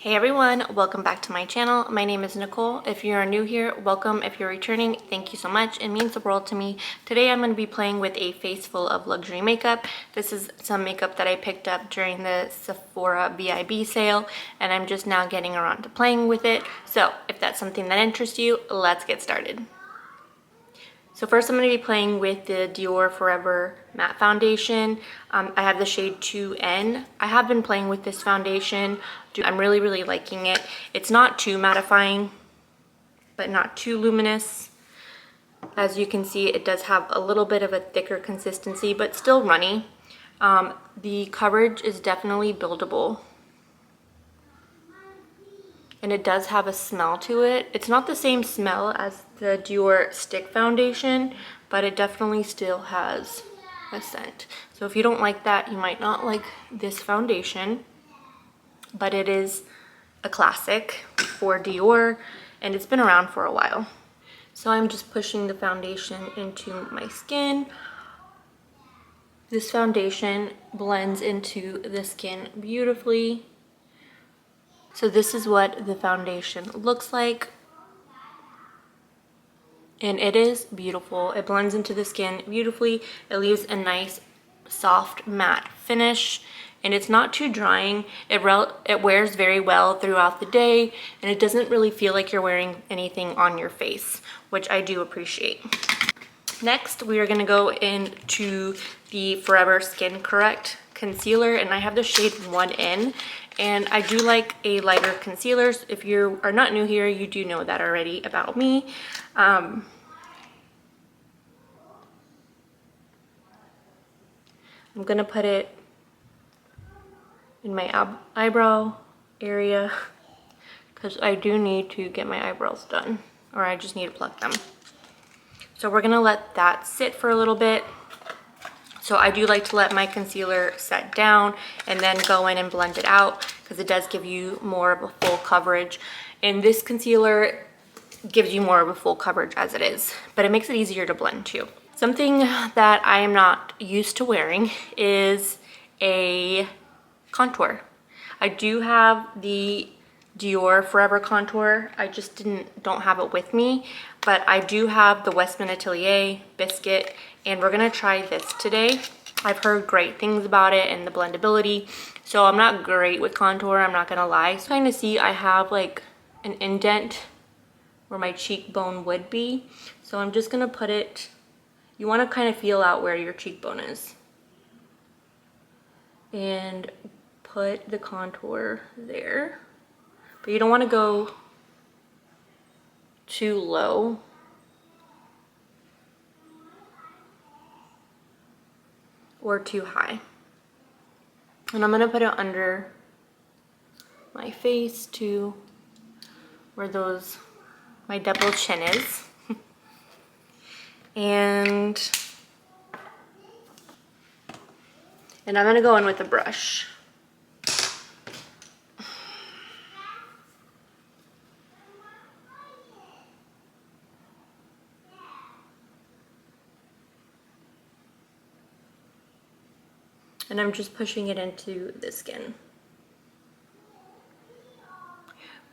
Hey everyone, welcome back to my channel. My name is Nicole. If you are new here, welcome. If you're returning, thank you so much. It means the world to me. Today I'm going to be playing with a face full of luxury makeup. This is some makeup that I picked up during the Sephora VIB sale, and I'm just now getting around to playing with it. So if that's something that interests you, let's get started. So first I'm going to be playing with the Dior Forever Matte Foundation. I have the shade 2N. I have been playing with this foundation. I'm really liking it. It's not too mattifying, but not too luminous. As you can see, it does have a little bit of a thicker consistency, but still runny. The coverage is definitely buildable. And it does have a smell to it. It's not the same smell as the Dior stick foundation, but it definitely still has a scent. So if you don't like that, you might not like this foundation, but it is a classic for Dior and it's been around for a while. So I'm just pushing the foundation into my skin. This foundation blends into the skin beautifully. So this is what the foundation looks like. And it is beautiful. It blends into the skin beautifully. It leaves a nice, soft, matte finish. And it's not too drying. It wears very well throughout the day. And it doesn't really feel like you're wearing anything on your face, which I do appreciate. Next, we are going to go into the Forever Skin Correct concealer, and I have the shade 1N, and I do like a lighter concealers. If you are not new here, you do know that already about me. I'm going to put it in my eyebrow area because I do need to get my eyebrows done, or I just need to pluck them. So we're going to let that sit for a little bit. So I do like to let my concealer set down and then go in and blend it out because it does give you more of a full coverage. And this concealer gives you more of a full coverage as it is, but it makes it easier to blend too. Something that I am not used to wearing is a contour. I do have the Dior Forever contour. I just don't have it with me, but I do have the Westman Atelier Biscuit, and we're gonna try this today. I've heard great things about it and the blendability, so I'm not great with contour, I'm not gonna lie. So kind of see I have like an indent where my cheekbone would be, so I'm just gonna put it. You want to kind of feel out where your cheekbone is and put the contour there. But you don't want to go too low. Or too high. And I'm going to put it under my face to where my double chin is. and I'm going to go in with a brush. And I'm just pushing it into the skin.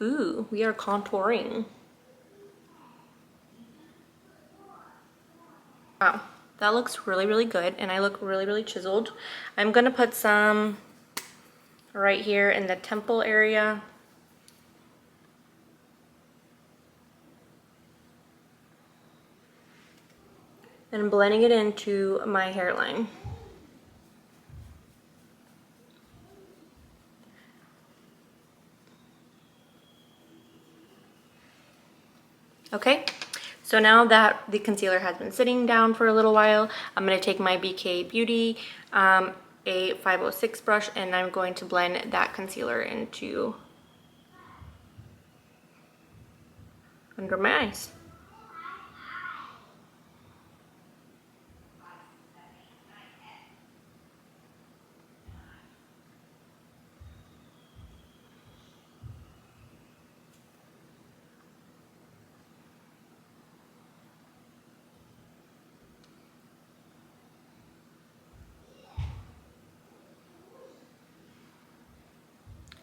Ooh, we are contouring. Wow, that looks really good, and I look really chiseled. I'm gonna put some right here in the temple area. And I'm blending it into my hairline. Okay, so now that the concealer has been sitting down for a little while, I'm going to take my BK Beauty a 506 brush, and I'm going to blend that concealer into under my eyes.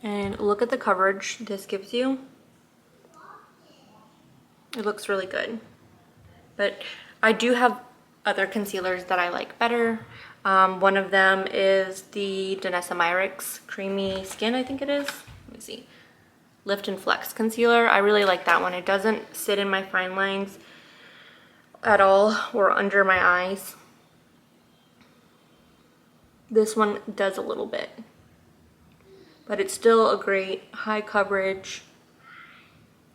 And look at the coverage this gives you. It looks really good. But I do have other concealers that I like better. One of them is the Danessa Myricks Creamy Skin, I think it is. Let me see. Lift and Flex Concealer. I really like that one. It doesn't sit in my fine lines at all or under my eyes. This one does a little bit. But it's still a great high coverage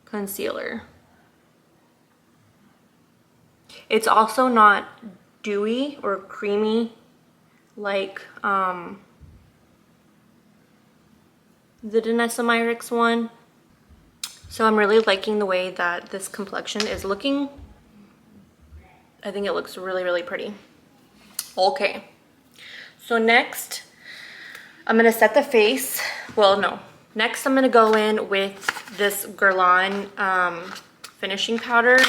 concealer. It's also not dewy or creamy like the Danessa Myricks one. So I'm really liking the way that this complexion is looking. I think it looks really, really pretty. Okay, so next I'm gonna set the face. Well, no. Next I'm gonna go in with this Guerlain finishing powder.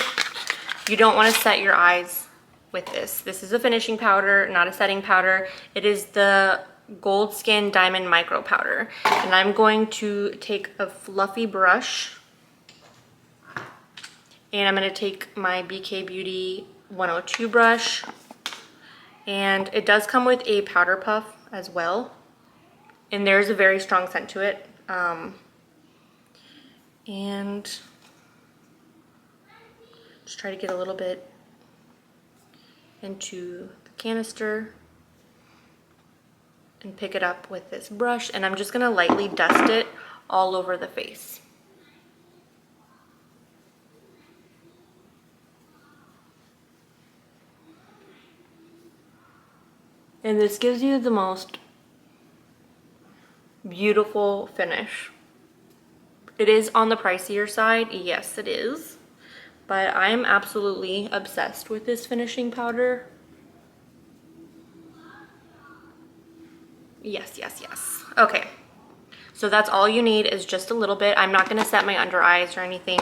You don't wanna set your eyes with this. This is a finishing powder, not a setting powder. It is the Gold Skin Diamond Micro Powder. And I'm going to take a fluffy brush and I'm gonna take my BK Beauty 102 brush. And it does come with a powder puff as well. And there's a very strong scent to it. And just try to get a little bit into the canister and pick it up with this brush. And I'm just gonna lightly dust it all over the face. And this gives you the most beautiful finish. It is on the pricier side, yes it is, but I am absolutely obsessed with this finishing powder. Yes, yes, yes. Okay, so that's all you need is just a little bit. I'm not gonna set my under eyes or anything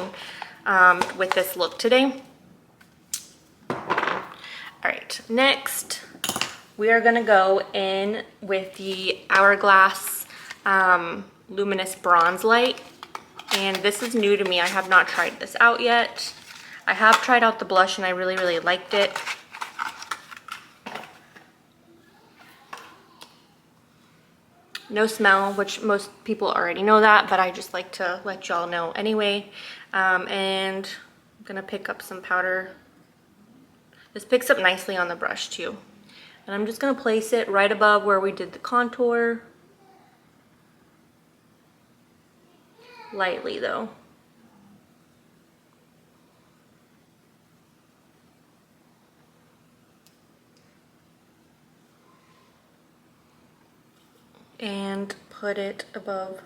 with this look today. All right, next we are gonna go in with the Hourglass Luminous Bronze Light. And this is new to me. I have not tried this out yet. I have tried out the blush and I really, really liked it. No smell, which most people already know that, but I just like to let y'all know anyway. And I'm gonna pick up some powder. This picks up nicely on the brush too. And I'm just gonna place it right above where we did the contour. Lightly though. And put it above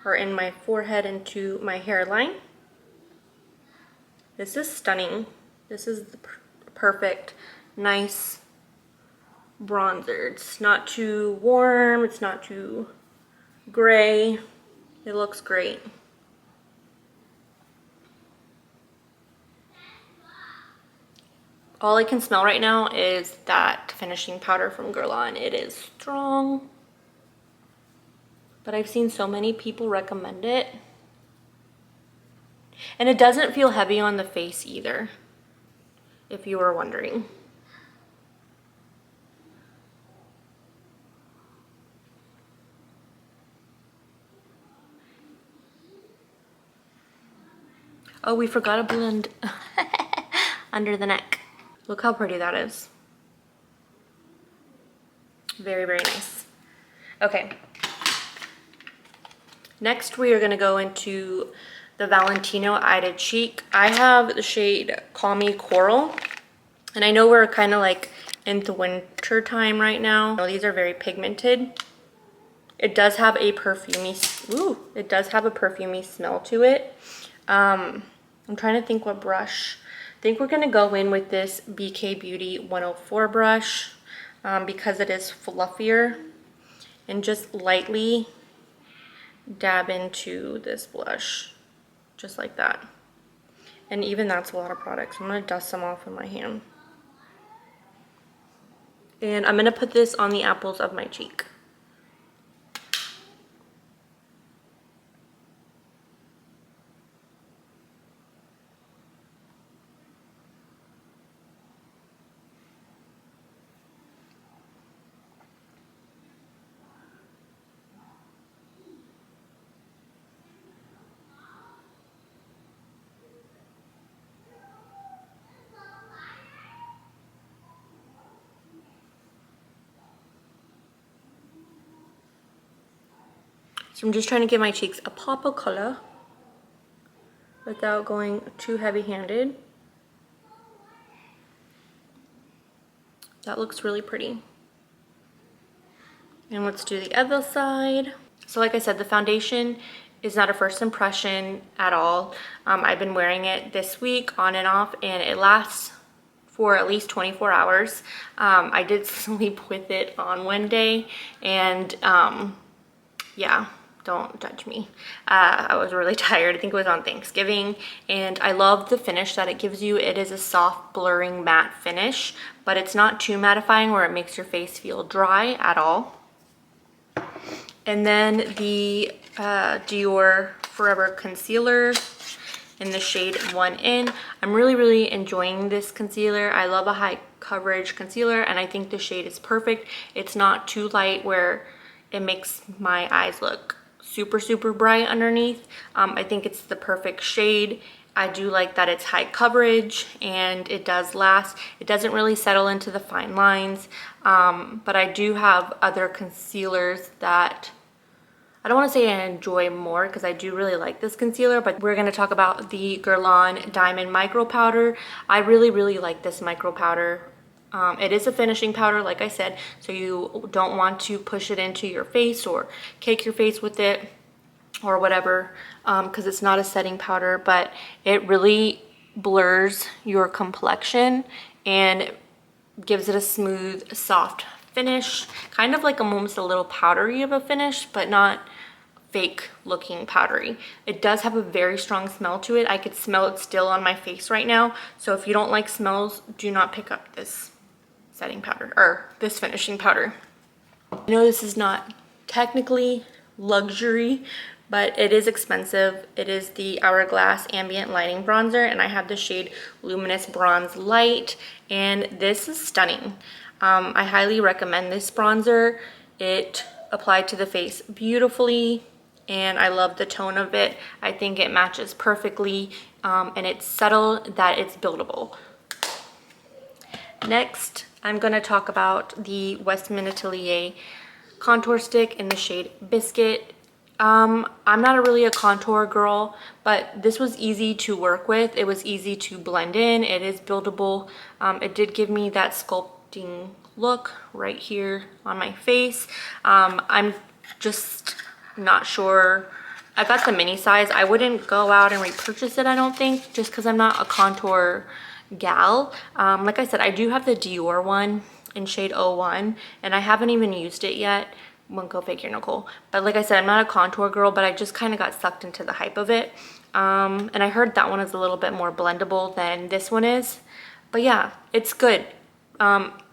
or in my forehead into my hairline. This is stunning. This is the perfect, nice bronzer. It's not too warm, it's not too gray. It looks great. All I can smell right now is that finishing powder from Guerlain. It is strong, but I've seen so many people recommend it. And it doesn't feel heavy on the face either, if you were wondering. Oh, we forgot to blend under the neck. Look how pretty that is. Very, very nice. Okay. Next, we are gonna go into the Valentino Eye to Cheek. I have the shade Call Me Coral. And I know we're kind of like into winter time right now. These are very pigmented. It does have a perfumey, it does have a perfumey smell to it. I'm trying to think what brush. I think we're gonna go in with this BK Beauty 104 brush because it is fluffier, and just lightly dab into this blush, just like that. And even that's a lot of products. I'm gonna dust some off with my hand. And I'm gonna put this on the apples of my cheek. So I'm just trying to give my cheeks a pop of color without going too heavy-handed. That looks really pretty. And let's do the other side. So like I said, the foundation is not a first impression at all. I've been wearing it this week on and off, and it lasts for at least 24 hours. I did sleep with it on one day, and yeah, don't judge me. I was really tired. I think it was on Thanksgiving, and I love the finish that it gives you. It is a soft, blurring matte finish, but it's not too mattifying where it makes your face feel dry at all. And then the Dior Forever Concealer in the shade 1In. I'm really enjoying this concealer. I love a high coverage concealer, and I think the shade is perfect. It's not too light where it makes my eyes look super bright underneath. I think it's the perfect shade. I do like that it's high coverage and it does last. It doesn't really settle into the fine lines, but I do have other concealers that I don't want to say I enjoy more, because I do really like this concealer, but we're going to talk about the Guerlain Diamond Micro Powder. I really like this micro powder. It is a finishing powder, like I said, so you don't want to push it into your face or cake your face with it or whatever, because it's not a setting powder, but it really blurs your complexion and gives it a smooth, soft finish, kind of like almost a little powdery of a finish, but not fake looking powdery. It does have a very strong smell to it. I could smell it still on my face right now, so if you don't like smells, do not pick up this setting powder or this finishing powder. I know this is not technically luxury, but it is expensive. It is the Hourglass Ambient Lighting Bronzer, and I have the shade Luminous Bronze Light, and this is stunning. I highly recommend this bronzer. It applied to the face beautifully, and I love the tone of it. I think it matches perfectly, and it's subtle that it's buildable. Next, I'm going to talk about the Westman Atelier contour stick in the shade Biscuit. I'm not really a contour girl, but this was easy to work with. It was easy to blend in. It is buildable. It did give me that sculpting look right here on my face. I'm just not sure. I got the mini size. I wouldn't go out and repurchase it, I don't think, just because I'm not a contour gal. Like I said, I do have the Dior one in shade 01, and I haven't even used it yet. Won't go figure, Nicole. But like I said, I'm not a contour girl, but I just kind of got sucked into the hype of it. And I heard that one is a little bit more blendable than this one is. But yeah, it's good.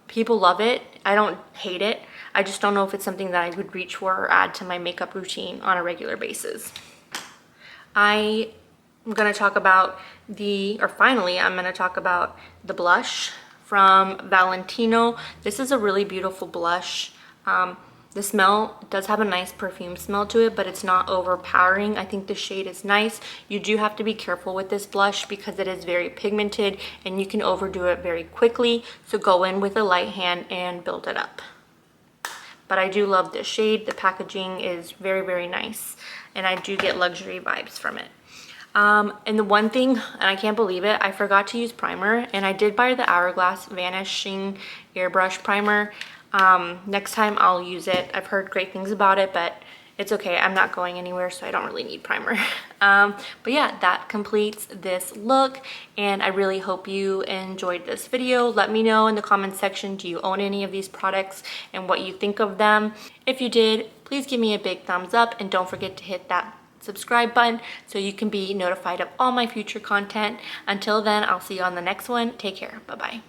People love it. I don't hate it. I just don't know if it's something that I would reach for or add to my makeup routine on a regular basis. I'm going to talk about finally, I'm going to talk about the blush from Valentino. This is a really beautiful blush. The smell does have a nice perfume smell to it, but it's not overpowering. I think the shade is nice. You do have to be careful with this blush because it is very pigmented and you can overdo it very quickly. So go in with a light hand and build it up. But I do love this shade. The packaging is very nice, and I do get luxury vibes from it. And the one thing, and I can't believe it, I forgot to use primer, and I did buy the Hourglass Vanishing Airbrush Primer. Next time I'll use it. I've heard great things about it, but it's okay. I'm not going anywhere, so I don't really need primer. But yeah, that completes this look, and I really hope you enjoyed this video. Let me know in the comment section, do you own any of these products and what you think of them? If you did, please give me a big thumbs up, and don't forget to hit that subscribe button so you can be notified of all my future content. Until then, I'll see you on the next one. Take care. Bye-bye.